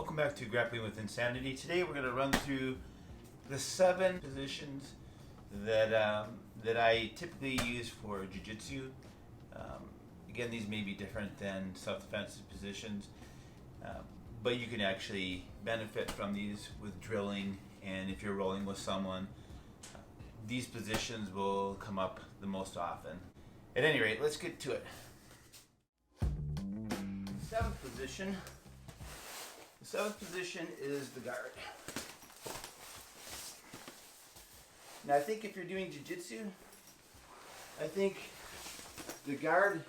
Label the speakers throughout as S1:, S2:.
S1: Welcome back to Grappling with Insanity. Today we're going to run through the 7 positions that I typically use for jiu-jitsu. Again, these may be different than self-defense positions, but you can actually benefit from these with drilling, and if you're rolling with someone, these positions will come up the most often. At any rate, let's get to it. 7th position. The 7th position is the guard. Now I think if you're doing jiu-jitsu, I think the guard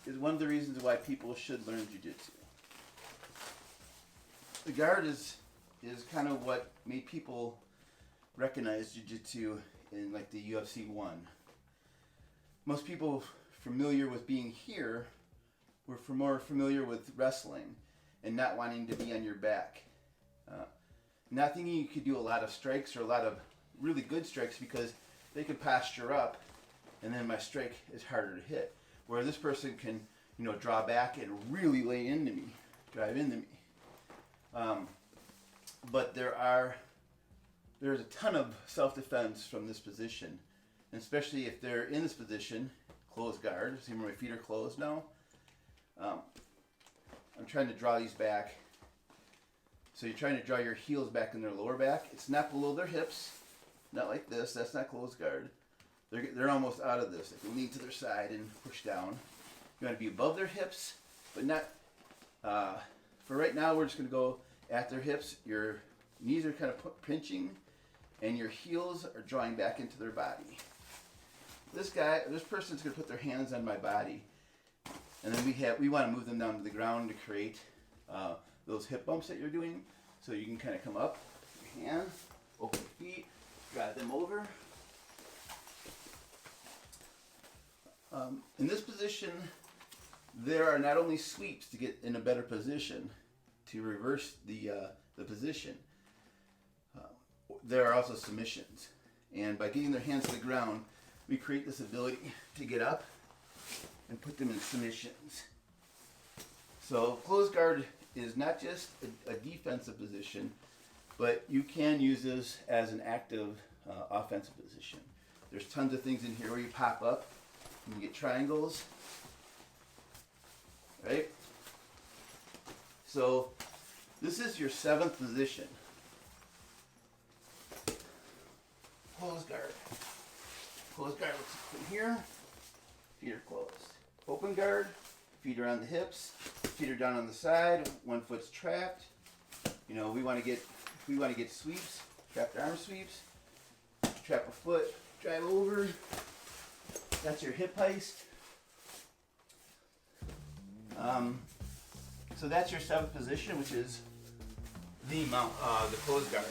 S1: is one of the reasons why people should learn jiu-jitsu. The guard is kind of what made people recognize jiu-jitsu in like the UFC 1. Most people familiar with being here were more familiar with wrestling and not wanting to be on your back. Not thinking you could do a lot of strikes or a lot of really good strikes because they could posture up and then my strike is harder to hit. Where this person can, draw back and really lay into me, drive into me. But there's a ton of self-defense from this position, and especially if they're in this position, closed guard. See where my feet are closed now? I'm trying to draw these back. So you're trying to draw your heels back in their lower back. It's not below their hips, not like this. That's not closed guard. They're almost out of this. They can lean to their side and push down. You want to be above their hips, but not. For right now, we're just going to go at their hips. Your knees are kind of pinching, and your heels are drawing back into their body. This person's going to put their hands on my body. And then we want to move them down to the ground to create those hip bumps that you're doing. So you can kind of come up, your hands, open your feet, drive them over. In this position, there are not only sweeps to get in a better position to reverse the position. There are also submissions. And by getting their hands to the ground, we create this ability to get up and put them in submissions. So closed guard is not just a defensive position, but you can use this as an active offensive position. There's tons of things in here where you pop up and you get triangles, right? So this is your 7th position. Closed guard. Closed guard looks from here. Feet are closed. Open guard, feet are on the hips, feet are down on the side, one foot's trapped. We want to get sweeps, trapped arm sweeps, trap a foot, drive over. That's your hip heist. So that's your 7th position, which is the closed guard.